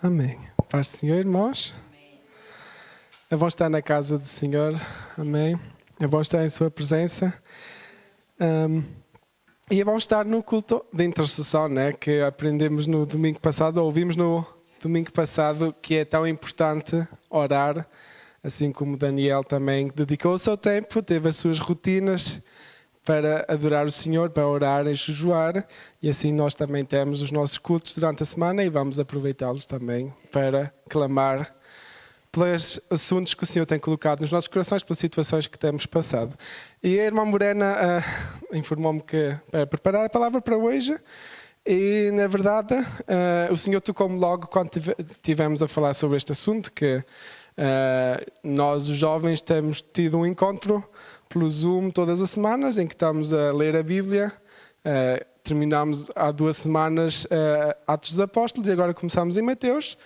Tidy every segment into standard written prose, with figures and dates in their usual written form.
Amém. Paz do Senhor, irmãos. É bom estar na casa do Senhor. Amém. É bom estar em sua presença. E é bom estar no culto de intercessão, né? Que aprendemos no domingo passado, ouvimos no domingo passado, que é tão importante orar, assim como Daniel também dedicou o seu tempo, teve as suas rotinas para adorar o Senhor, para orar e jejuar, e assim nós também temos os nossos cultos durante a semana e vamos aproveitá-los também para clamar pelos assuntos que o Senhor tem colocado nos nossos corações, pelas situações que temos passado. E a irmã Morena informou-me que para preparar a palavra para hoje, e na verdade o Senhor tocou-me logo quando estivemos a falar sobre este assunto, que nós os jovens temos tido um encontro pelo Zoom todas as semanas, em que estamos a ler a Bíblia. Terminámos há 2 semanas Atos dos Apóstolos e agora começamos em Mateus.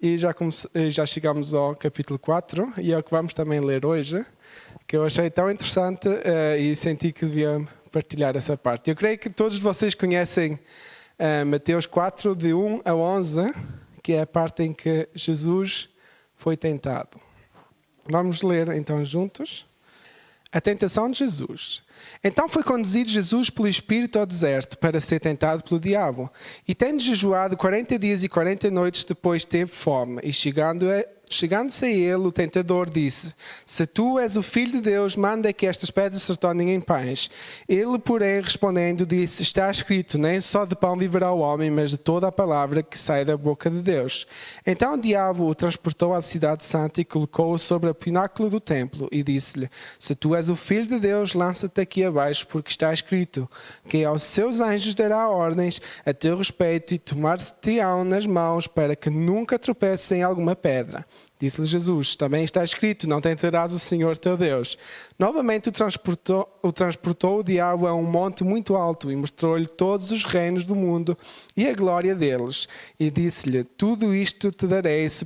E já chegamos ao capítulo 4 e é o que vamos também ler hoje, que eu achei tão interessante e senti que devia partilhar essa parte. Eu creio que todos vocês conhecem Mateus 4, de 1 a 11, que é a parte em que Jesus foi tentado. Vamos ler então juntos. A tentação de Jesus. Então foi conduzido Jesus pelo Espírito ao deserto para ser tentado pelo diabo. E tendo jejuado 40 dias e 40 noites, depois teve fome. E chegando-se a ele, o tentador disse: Se tu és o Filho de Deus, manda que estas pedras se tornem em pães. Ele, porém, respondendo, disse: Está escrito, nem só de pão viverá o homem, mas de toda a palavra que sai da boca de Deus. Então o diabo o transportou à cidade santa e colocou-o sobre o pináculo do templo e disse-lhe: Se tu és o Filho de Deus, lança-te aqui abaixo, porque está escrito que aos seus anjos dará ordens a teu respeito e tomar-te-ão nas mãos para que nunca tropeces em alguma pedra. Disse-lhe Jesus: Também está escrito, não tentarás o Senhor teu Deus. Novamente o transportou o diabo a um monte muito alto e mostrou-lhe todos os reinos do mundo e a glória deles. E disse-lhe: Tudo isto te darei se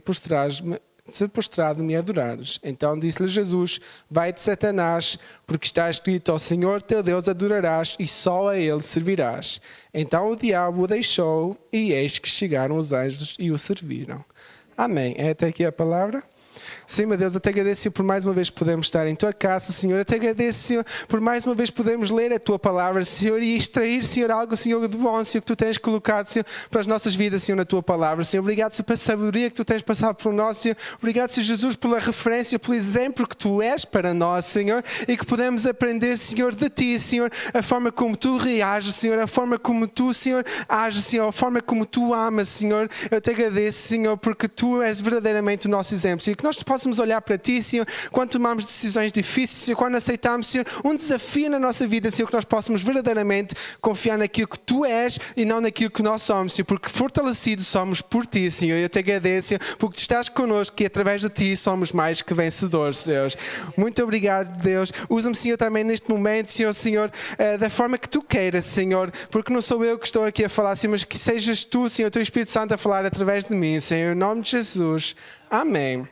prostrado me adorares. Então disse-lhe Jesus: Vai-te, Satanás, porque está escrito: Ao Senhor teu Deus adorarás e só a ele servirás. Então o diabo o deixou e eis que chegaram os anjos e o serviram. Amém. É até aqui a palavra. Sim, meu Deus, eu te agradeço por mais uma vez podemos estar em tua casa, Senhor. Eu te agradeço, Senhor, por mais uma vez podemos ler a tua palavra, Senhor, e extrair, Senhor, algo, Senhor, de bom, Senhor, que tu tens colocado, Senhor, para as nossas vidas, Senhor, na tua palavra. Senhor, obrigado, Senhor, pela sabedoria que tu tens passado por nós, Senhor. Obrigado, Senhor Jesus, pela referência, pelo exemplo que tu és para nós, Senhor, e que podemos aprender, Senhor, de ti, Senhor, a forma como tu reages, Senhor, a forma como tu, Senhor, ages, Senhor, a forma como tu amas, Senhor. Eu te agradeço, Senhor, porque tu és verdadeiramente o nosso exemplo, Senhor, que nós possamos olhar para ti, Senhor, quando tomamos decisões difíceis, Senhor, quando aceitamos, Senhor, um desafio na nossa vida, Senhor, que nós possamos verdadeiramente confiar naquilo que tu és e não naquilo que nós somos, Senhor, porque fortalecidos somos por ti, Senhor. Eu te agradeço, Senhor, porque tu estás connosco e através de ti somos mais que vencedores, Deus. Muito obrigado, Deus. Usa-me, Senhor, também neste momento, Senhor, da forma que tu queiras, Senhor, porque não sou eu que estou aqui a falar, Senhor, mas que sejas tu, Senhor, o teu Espírito Santo a falar através de mim, Senhor, em nome de Jesus. Amém.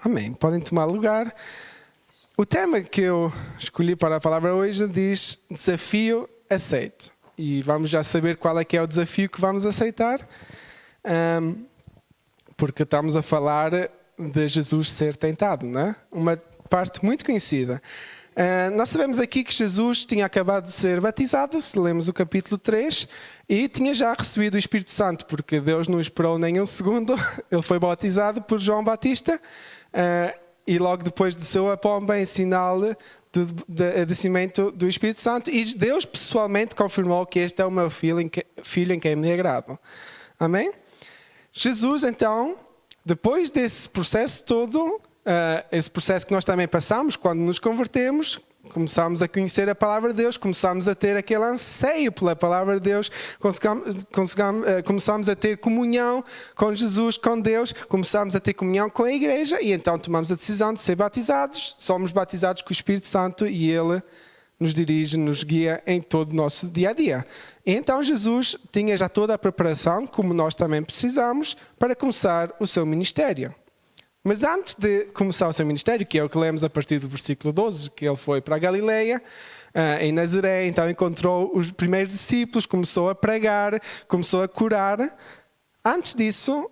Amém. Podem tomar lugar. O tema que eu escolhi para a palavra hoje diz desafio aceito. E vamos já saber qual é que é o desafio que vamos aceitar. Porque estamos a falar de Jesus ser tentado, não é? Uma parte muito conhecida. Nós sabemos aqui que Jesus tinha acabado de ser batizado, se lemos o capítulo 3, e tinha já recebido o Espírito Santo, porque Deus não esperou nem um segundo. Ele foi batizado por João Batista. E logo depois desceu a pomba em sinal de descimento do Espírito Santo, e Deus pessoalmente confirmou que este é o meu filho em quem me agrado. Amém? Jesus, então, depois desse processo todo, esse processo que nós também passamos quando nos convertemos, começámos a conhecer a palavra de Deus, começámos a ter aquele anseio pela palavra de Deus, começámos a ter comunhão com Jesus, com Deus, começámos a ter comunhão com a igreja e então tomamos a decisão de ser batizados. Somos batizados com o Espírito Santo e Ele nos dirige, nos guia em todo o nosso dia a dia. E então Jesus tinha já toda a preparação, como nós também precisamos, para começar o seu ministério. Mas antes de começar o seu ministério, que é o que lemos a partir do versículo 12, que ele foi para a Galileia, em Nazaré, então encontrou os primeiros discípulos, começou a pregar, começou a curar. Antes disso,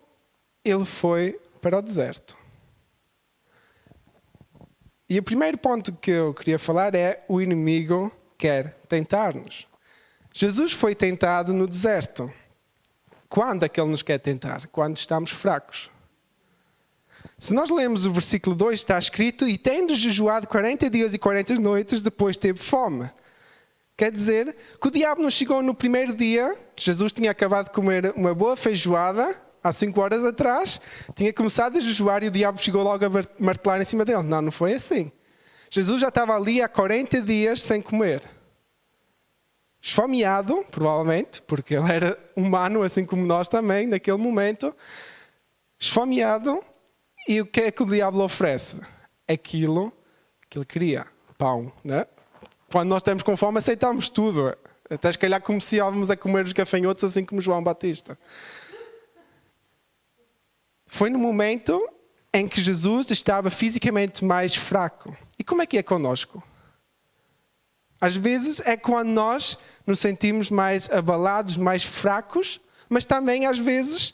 ele foi para o deserto. E o primeiro ponto que eu queria falar é: o inimigo quer tentar-nos. Jesus foi tentado no deserto. Quando é que ele nos quer tentar? Quando estamos fracos. Se nós lemos o versículo 2, está escrito: e tendo jejuado 40 dias e 40 noites, depois teve fome. Quer dizer que o diabo não chegou no primeiro dia. Jesus tinha acabado de comer uma boa feijoada há 5 horas atrás, tinha começado a jejuar e o diabo chegou logo a martelar em cima dele. Não, não foi assim. Jesus já estava ali há 40 dias sem comer. Esfomeado, provavelmente, porque ele era humano, assim como nós também, naquele momento. Esfomeado, e o que é que o diabo lhe oferece? Aquilo que ele queria, pão, né? Quando nós estamos com fome, aceitamos tudo. Até se calhar começávamos a comer os gafanhotos assim como João Batista. Foi no momento em que Jesus estava fisicamente mais fraco. E como é que é connosco? Às vezes é quando nós nos sentimos mais abalados, mais fracos, mas também às vezes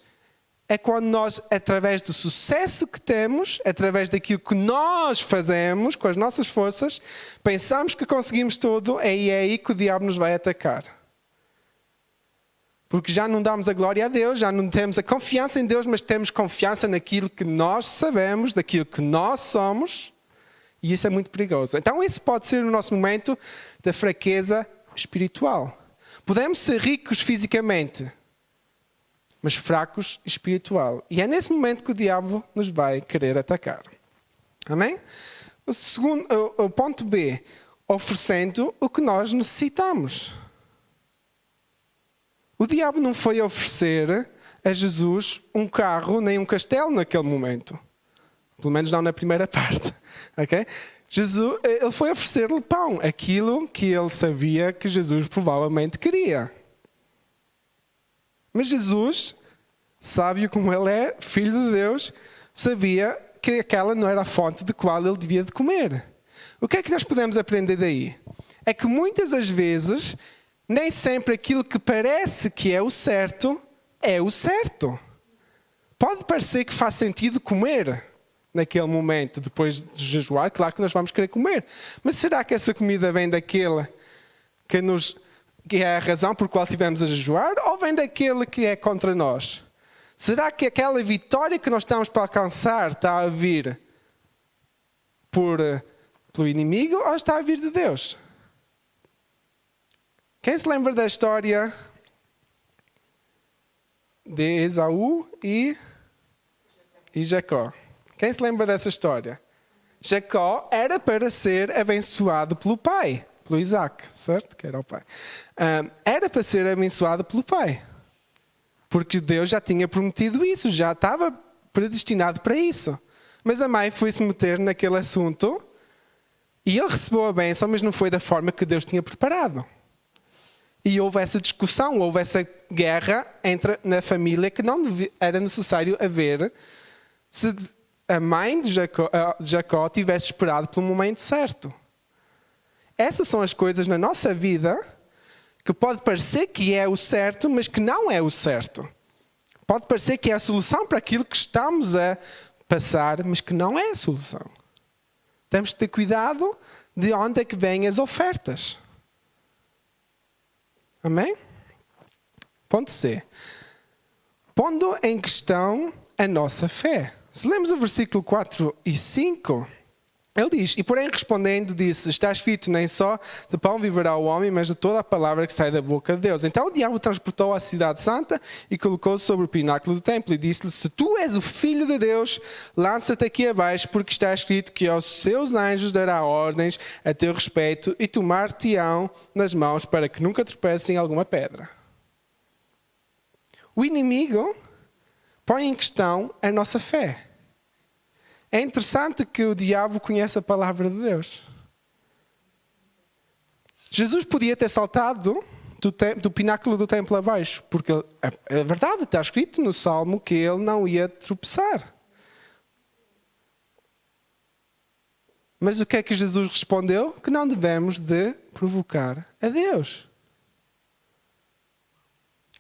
é quando nós, através do sucesso que temos, através daquilo que nós fazemos com as nossas forças, pensamos que conseguimos tudo, é aí que o diabo nos vai atacar. Porque já não damos a glória a Deus, já não temos a confiança em Deus, mas temos confiança naquilo que nós sabemos, daquilo que nós somos, e isso é muito perigoso. Então esse pode ser o nosso momento da fraqueza espiritual. Podemos ser ricos fisicamente, mas fracos espiritual. E é nesse momento que o diabo nos vai querer atacar. Amém? O ponto B, oferecendo o que nós necessitamos. O diabo não foi oferecer a Jesus um carro nem um castelo naquele momento. Pelo menos não na primeira parte. Okay? Ele foi oferecer-lhe pão, aquilo que ele sabia que Jesus provavelmente queria. Mas Jesus, sábio como ele é, filho de Deus, sabia que aquela não era a fonte de qual ele devia de comer. O que é que nós podemos aprender daí? É que muitas das vezes, nem sempre aquilo que parece que é o certo. Pode parecer que faz sentido comer naquele momento, depois de jejuar. Claro que nós vamos querer comer. Mas será que essa comida vem daquele que é a razão por qual tivemos a jejuar, ou vem daquele que é contra nós? Será que aquela vitória que nós estamos para alcançar está a vir pelo inimigo ou está a vir de Deus? Quem se lembra da história de Esaú e Jacó? Quem se lembra dessa história? Jacó era para ser abençoado pelo pai, pelo Isaac, certo? Que era o pai. Era para ser abençoado pelo pai. Porque Deus já tinha prometido isso, já estava predestinado para isso. Mas a mãe foi se meter naquele assunto e ele recebeu a bênção, mas não foi da forma que Deus tinha preparado. E houve essa discussão, houve essa guerra na família que não era necessário haver se a mãe de Jacó tivesse esperado pelo momento certo. Essas são as coisas na nossa vida que pode parecer que é o certo, mas que não é o certo. Pode parecer que é a solução para aquilo que estamos a passar, mas que não é a solução. Temos de ter cuidado de onde é que vêm as ofertas. Amém? Ponto C. Pondo em questão a nossa fé. Se lemos o versículo 4 e 5, ele diz: e porém respondendo disse, está escrito, nem só de pão viverá o homem, mas de toda a palavra que sai da boca de Deus. Então o diabo transportou à cidade santa e colocou-se sobre o pináculo do templo e disse-lhe: se tu és o filho de Deus, lança-te aqui abaixo, porque está escrito que aos seus anjos dará ordens a teu respeito e tomar-te-ão nas mãos para que nunca tropecem em alguma pedra. O inimigo põe em questão a nossa fé. É interessante que o diabo conhece a palavra de Deus. Jesus podia ter saltado do pináculo do templo abaixo, porque é verdade, está escrito no Salmo que ele não ia tropeçar. Mas o que é que Jesus respondeu? Que não devemos de provocar a Deus.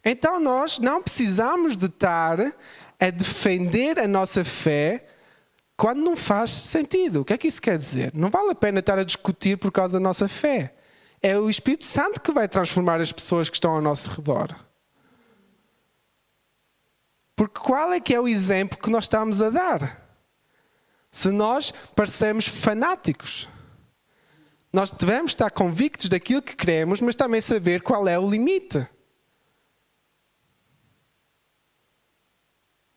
Então nós não precisamos de estar é defender a nossa fé quando não faz sentido. O que é que isso quer dizer? Não vale a pena estar a discutir por causa da nossa fé. É o Espírito Santo que vai transformar as pessoas que estão ao nosso redor. Porque qual é que é o exemplo que nós estamos a dar? Se nós parecemos fanáticos, nós devemos estar convictos daquilo que queremos, mas também saber qual é o limite.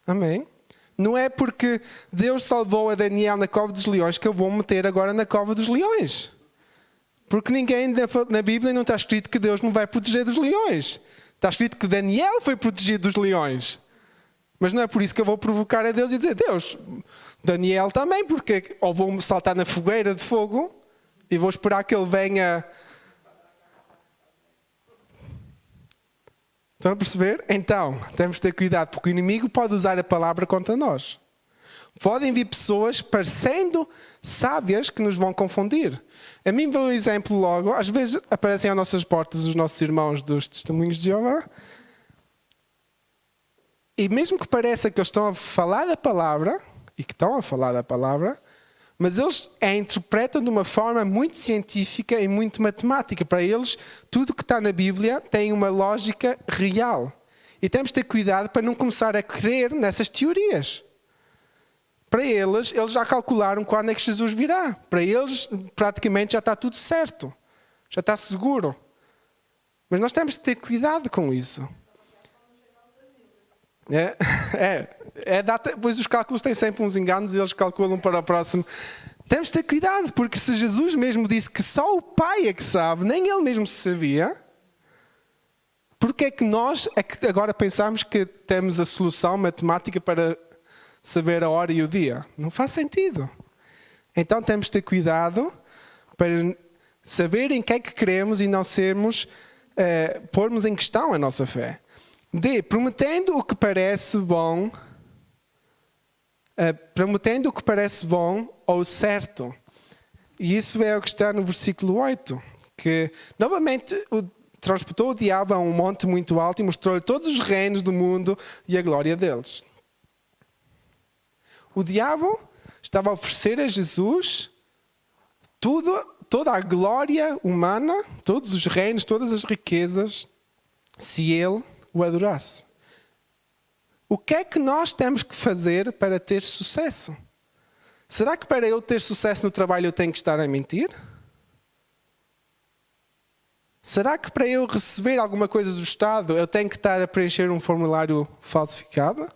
Amém? Não é porque Deus salvou a Daniel na cova dos leões que eu vou meter agora na cova dos leões. Porque ninguém na Bíblia não está escrito que Deus me vai proteger dos leões. Está escrito que Daniel foi protegido dos leões. Mas não é por isso que eu vou provocar a Deus e dizer: Deus, Daniel também, porque ou vou saltar na fogueira de fogo e vou esperar que ele venha. Estão a perceber? Então, temos de ter cuidado, porque o inimigo pode usar a palavra contra nós. Podem vir pessoas parecendo sábias que nos vão confundir. A mim veio um exemplo logo. Às vezes aparecem às nossas portas os nossos irmãos dos Testemunhos de Jeová. E mesmo que pareça que eles estão a falar da palavra, e que estão a falar da palavra, mas eles a interpretam de uma forma muito científica e muito matemática. Para eles, tudo que está na Bíblia tem uma lógica real. E temos de ter cuidado para não começar a crer nessas teorias. Para eles já calcularam quando é que Jesus virá. Para eles, praticamente, já está tudo certo. Já está seguro. Mas nós temos de ter cuidado com isso. Pois os cálculos têm sempre uns enganos e eles calculam para o próximo. Temos de ter cuidado, porque se Jesus mesmo disse que só o Pai é que sabe, nem Ele mesmo sabia, porque é que nós agora pensamos que temos a solução matemática para saber a hora e o dia? Não faz sentido. Então temos de ter cuidado para saber em que é que queremos e não pormos em questão a nossa fé. Prometendo o que parece bom, ou certo. E isso é o que está no versículo 8, que novamente transportou o diabo a um monte muito alto e mostrou-lhe todos os reinos do mundo e a glória deles. O diabo estava a oferecer a Jesus toda a glória humana, todos os reinos, todas as riquezas, se ele o adorasse. O que é que nós temos que fazer para ter sucesso? Será que para eu ter sucesso no trabalho eu tenho que estar a mentir? Será que para eu receber alguma coisa do Estado eu tenho que estar a preencher um formulário falsificado?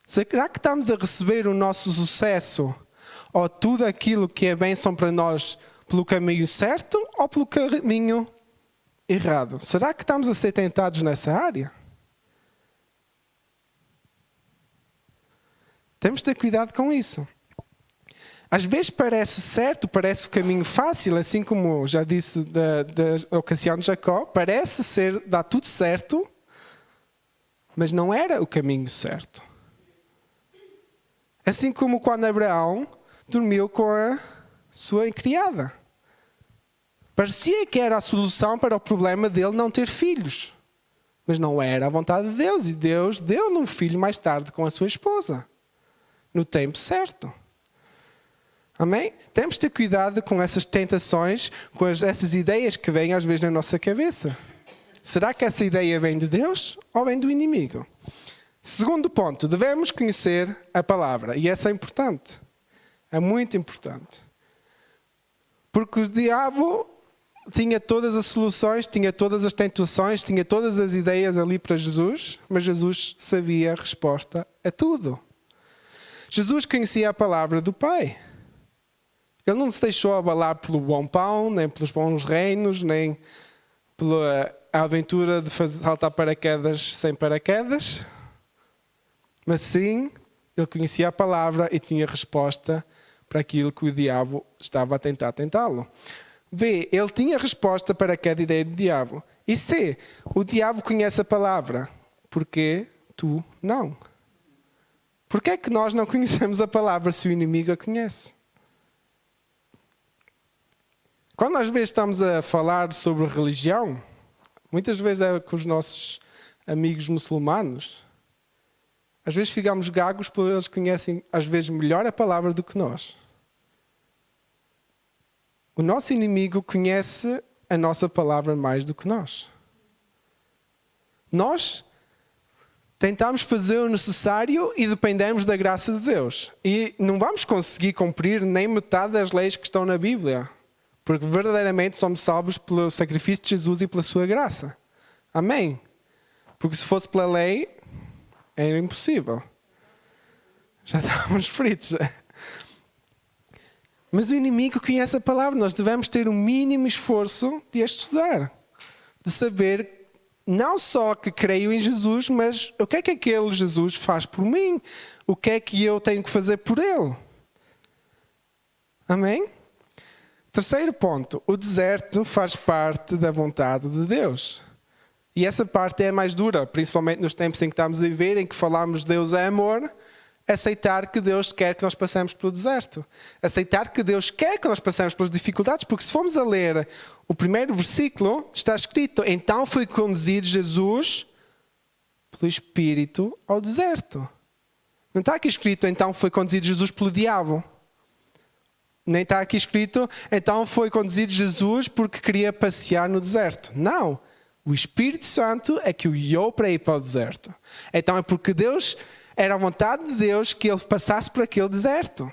Será que estamos a receber o nosso sucesso ou tudo aquilo que é bênção para nós pelo caminho certo ou pelo caminho errado? Será que estamos a ser tentados nessa área? Temos de ter cuidado com isso. Às vezes parece certo, parece o caminho fácil, assim como já disse da ocasião de Jacó, parece dar tudo certo, mas não era o caminho certo. Assim como quando Abraão dormiu com a sua criada. Parecia que era a solução para o problema dele não ter filhos. Mas não era a vontade de Deus. E Deus deu-lhe um filho mais tarde com a sua esposa. No tempo certo. Amém? Temos de ter cuidado com essas tentações, com essas ideias que vêm às vezes na nossa cabeça. Será que essa ideia vem de Deus ou vem do inimigo? Segundo ponto, devemos conhecer a palavra. E essa é importante. É muito importante. Porque o diabo tinha todas as soluções, tinha todas as tentações, tinha todas as ideias ali para Jesus, mas Jesus sabia a resposta a tudo. Jesus conhecia a palavra do Pai. Ele não se deixou abalar pelo bom pão, nem pelos bons reinos, nem pela aventura de saltar paraquedas sem paraquedas. Mas sim, ele conhecia a palavra e tinha resposta para aquilo que o diabo estava a tentar tentá-lo. B, ele tinha resposta para cada ideia do diabo. E C, o diabo conhece a palavra. Porquê tu não? Porquê é que nós não conhecemos a palavra se o inimigo a conhece? Quando às vezes estamos a falar sobre religião, muitas vezes é com os nossos amigos muçulmanos, Às vezes ficamos gagos porque eles conhecem, às vezes, melhor a palavra do que nós. O nosso inimigo conhece a nossa palavra mais do que nós. Nós tentamos fazer o necessário e dependemos da graça de Deus. E não vamos conseguir cumprir nem metade das leis que estão na Bíblia. Porque verdadeiramente somos salvos pelo sacrifício de Jesus e pela sua graça. Amém? Porque se fosse pela lei, era impossível. Já estávamos fritos. Mas o inimigo conhece a palavra. Nós devemos ter o mínimo esforço de a estudar. De saber não só que creio em Jesus, mas o que é que aquele Jesus faz por mim? O que é que eu tenho que fazer por ele? Amém? Terceiro ponto. O deserto faz parte da vontade de Deus. E essa parte é a mais dura, principalmente nos tempos em que estamos a viver, em que falamos Deus é amor. Aceitar que Deus quer que nós passemos pelo deserto. Aceitar que Deus quer que nós passemos pelas dificuldades. Porque se formos a ler o primeiro versículo, está escrito: então foi conduzido Jesus pelo Espírito ao deserto. Não está aqui escrito: então foi conduzido Jesus pelo diabo. Nem está aqui escrito: então foi conduzido Jesus porque queria passear no deserto. Não. O Espírito Santo é que o guiou para ir para o deserto. Então é porque Deus... Era a vontade de Deus que ele passasse por aquele deserto.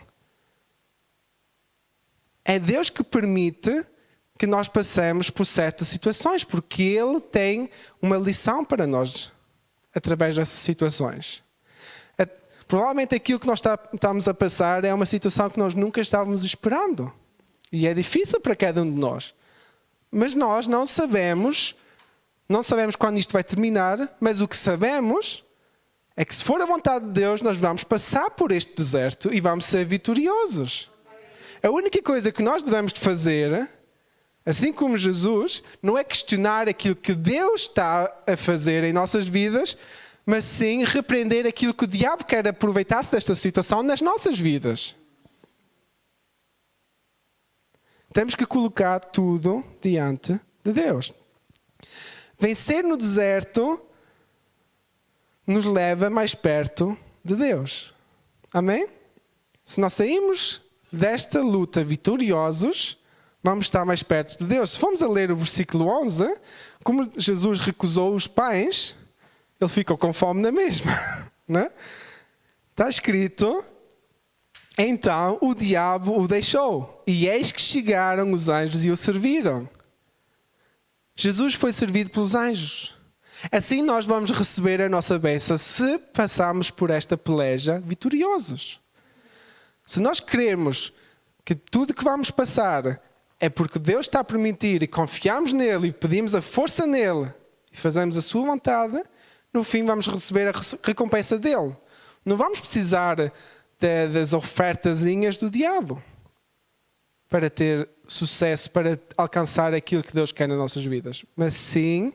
É Deus que permite que nós passemos por certas situações, porque Ele tem uma lição para nós através dessas situações. Provavelmente aquilo que nós estamos a passar é uma situação que nós nunca estávamos esperando. E é difícil para cada um de nós. Mas nós não sabemos quando isto vai terminar, mas o que sabemos é que se for a vontade de Deus, nós vamos passar por este deserto e vamos ser vitoriosos. A única coisa que nós devemos fazer, assim como Jesus, não é questionar aquilo que Deus está a fazer em nossas vidas, mas sim repreender aquilo que o diabo quer aproveitar-se desta situação nas nossas vidas. Temos que colocar tudo diante de Deus. Vencer no deserto nos leva mais perto de Deus. Amém? Se nós saímos desta luta vitoriosos, vamos estar mais perto de Deus. Se formos a ler o versículo 11, como Jesus recusou os pães, ele ficou com fome na mesma. Não é? Está escrito: então o diabo o deixou, e eis que chegaram os anjos e o serviram. Jesus foi servido pelos anjos. Assim nós vamos receber a nossa bênção se passarmos por esta peleja vitoriosos. Se nós queremos que tudo que vamos passar é porque Deus está a permitir e confiamos nele e pedimos a força nele e fazemos a sua vontade, no fim vamos receber a recompensa dele. Não vamos precisar das ofertazinhas do diabo para ter sucesso, para alcançar aquilo que Deus quer nas nossas vidas. Mas sim,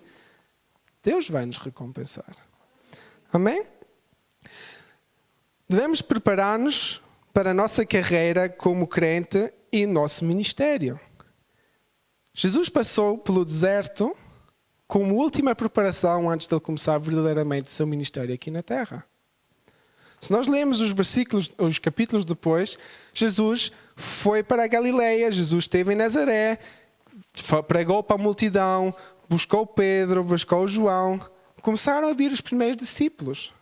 Deus vai nos recompensar. Amém? Devemos preparar-nos para a nossa carreira como crente e nosso ministério. Jesus passou pelo deserto como última preparação antes de ele começar verdadeiramente o seu ministério aqui na terra. Se nós lemos os capítulos depois, Jesus foi para a Galileia, Jesus esteve em Nazaré, pregou para a multidão, buscou Pedro, buscou João. Começaram a vir os primeiros discípulos.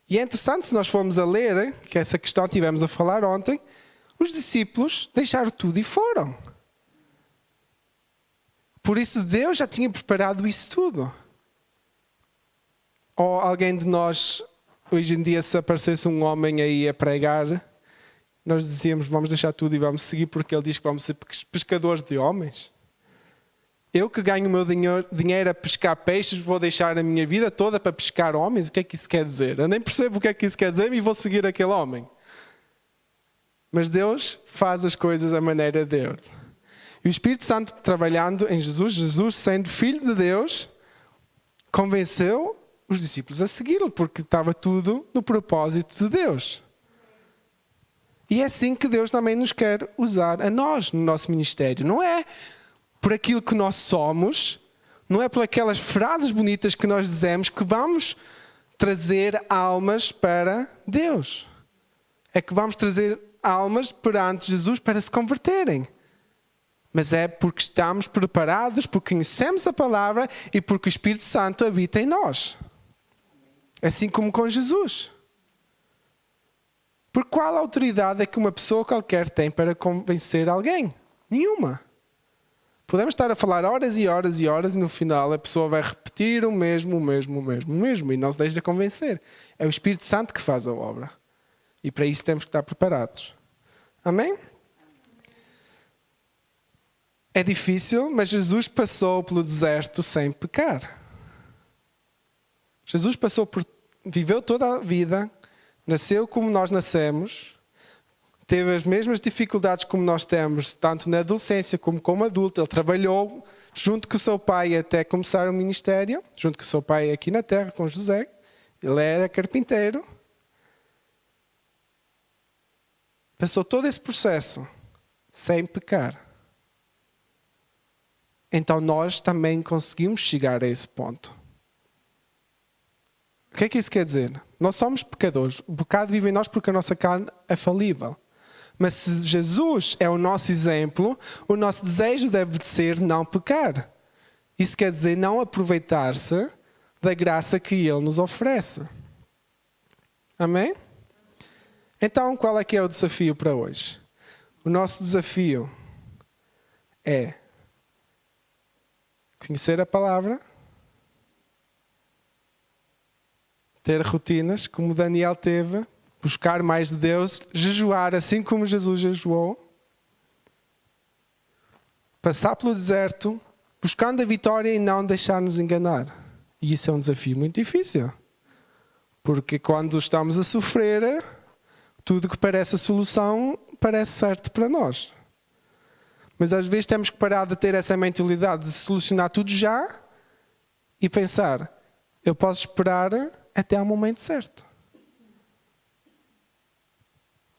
E é interessante, se nós formos a ler, que essa questão tivemos a falar ontem, os discípulos deixaram tudo e foram. Por isso Deus já tinha preparado isso tudo. Ou alguém de nós, hoje em dia, se aparecesse um homem aí a pregar, nós dizíamos: vamos deixar tudo e vamos seguir porque ele diz que vamos ser pescadores de homens. Eu que ganho o meu dinheiro a pescar peixes, vou deixar a minha vida toda para pescar homens? O que é que isso quer dizer? Eu nem percebo o que é que isso quer dizer e vou seguir aquele homem. Mas Deus faz as coisas à maneira dele. E o Espírito Santo trabalhando em Jesus, Jesus sendo filho de Deus, convenceu os discípulos a segui-lo, porque estava tudo no propósito de Deus. E é assim que Deus também nos quer usar a nós no nosso ministério. Não é por aquilo que nós somos, não é por aquelas frases bonitas que nós dizemos que vamos trazer almas para Deus. É que vamos trazer almas perante Jesus para se converterem. Mas é porque estamos preparados, porque conhecemos a palavra e porque o Espírito Santo habita em nós. Assim como com Jesus. Por qual autoridade é que uma pessoa qualquer tem para convencer alguém? Nenhuma. Podemos estar a falar horas e horas e horas e no final a pessoa vai repetir o mesmo e não se deixa convencer. É o Espírito Santo que faz a obra. E para isso temos que estar preparados. Amém? É difícil, mas Jesus passou pelo deserto sem pecar. Jesus viveu toda a vida, nasceu como nós nascemos, teve as mesmas dificuldades como nós temos, tanto na adolescência como adulto. Ele trabalhou junto com o seu pai até começar o ministério, junto com o seu pai aqui na terra, com José. Ele era carpinteiro. Passou todo esse processo sem pecar. Então nós também conseguimos chegar a esse ponto. O que é que isso quer dizer? Nós somos pecadores. O pecado vive em nós porque a nossa carne é falível. Mas se Jesus é o nosso exemplo, o nosso desejo deve ser não pecar. Isso quer dizer não aproveitar-se da graça que Ele nos oferece. Amém? Então, qual é que é o desafio para hoje? O nosso desafio é conhecer a palavra, ter rotinas, como Daniel teve, buscar mais de Deus, jejuar assim como Jesus jejuou, passar pelo deserto, buscando a vitória e não deixar-nos enganar. E isso é um desafio muito difícil. Porque quando estamos a sofrer, tudo que parece a solução parece certo para nós. Mas às vezes temos que parar de ter essa mentalidade de solucionar tudo já e pensar, eu posso esperar até ao momento certo.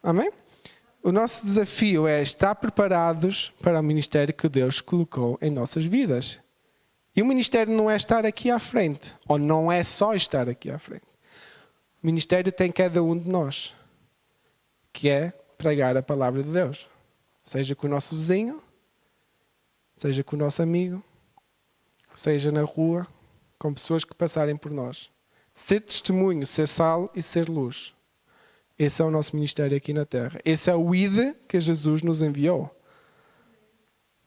Amém? O nosso desafio é estar preparados para o ministério que Deus colocou em nossas vidas. E o ministério não é estar aqui à frente, ou não é só estar aqui à frente. O ministério tem cada um de nós, que é pregar a palavra de Deus. Seja com o nosso vizinho, seja com o nosso amigo, seja na rua, com pessoas que passarem por nós. Ser testemunho, ser sal e ser luz. Esse é o nosso ministério aqui na terra. Esse é o ID que Jesus nos enviou.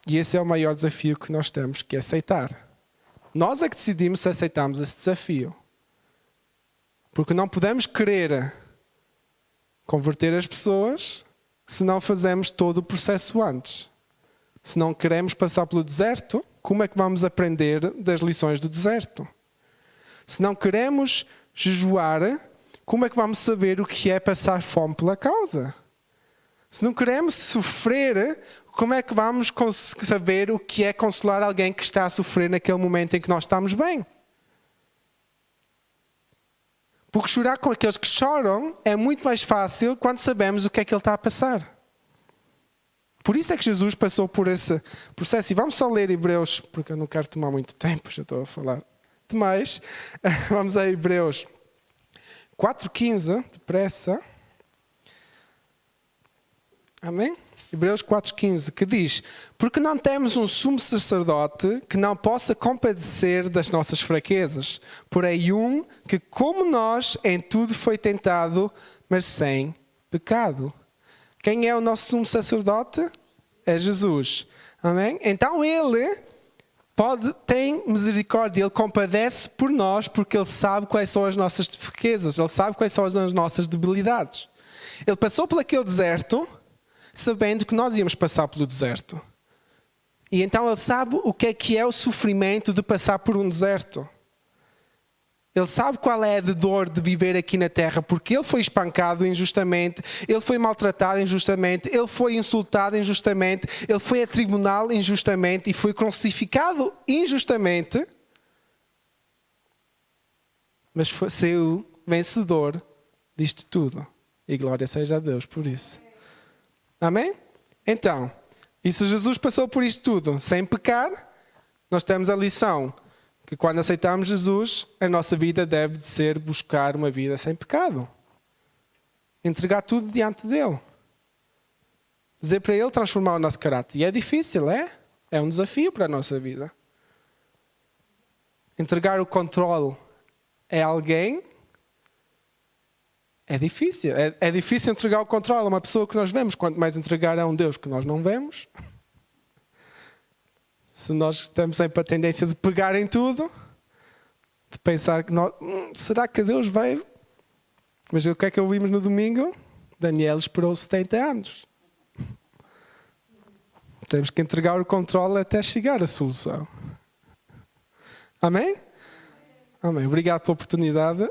E esse é o maior desafio que nós temos que aceitar. Nós é que decidimos se aceitamos esse desafio. Porque não podemos querer converter as pessoas se não fazemos todo o processo antes. Se não queremos passar pelo deserto, como é que vamos aprender das lições do deserto? Se não queremos jejuar, como é que vamos saber o que é passar fome pela causa? Se não queremos sofrer, como é que vamos saber o que é consolar alguém que está a sofrer naquele momento em que nós estamos bem? Porque chorar com aqueles que choram é muito mais fácil quando sabemos o que é que ele está a passar. Por isso é que Jesus passou por esse processo. E vamos só ler Hebreus, porque eu não quero tomar muito tempo, já estou a falar demais. Vamos a Hebreus 4:15, depressa. Amém? Hebreus 4:15, que diz: porque não temos um sumo sacerdote que não possa compadecer das nossas fraquezas, porém um que, como nós, em tudo foi tentado, mas sem pecado. Quem é o nosso sumo sacerdote? É Jesus. Amém? Então ele tem misericórdia, ele compadece por nós, porque ele sabe quais são as nossas fraquezas, ele sabe quais são as nossas debilidades. Ele passou por aquele deserto, sabendo que nós íamos passar pelo deserto. E então ele sabe o que é o sofrimento de passar por um deserto. Ele sabe qual é a dor de viver aqui na terra, porque ele foi espancado injustamente, ele foi maltratado injustamente, ele foi insultado injustamente, ele foi a tribunal injustamente e foi crucificado injustamente. Mas saiu vencedor disto tudo. E glória seja a Deus por isso. Amém? Então, e se Jesus passou por isto tudo sem pecar, nós temos a lição que quando aceitamos Jesus, a nossa vida deve de ser buscar uma vida sem pecado. Entregar tudo diante dele. Dizer para ele transformar o nosso caráter. E é difícil, é? É um desafio para a nossa vida. Entregar o controle a alguém é difícil. É difícil entregar o controle a uma pessoa que nós vemos. Quanto mais entregar a um Deus que nós não vemos. Se nós temos sempre a tendência de pegar em tudo, de pensar que será que Deus vai... Mas o que é que ouvimos no domingo? Daniel esperou 70 anos. Temos que entregar o controle até chegar à solução. Amém? Amém. Obrigado pela oportunidade.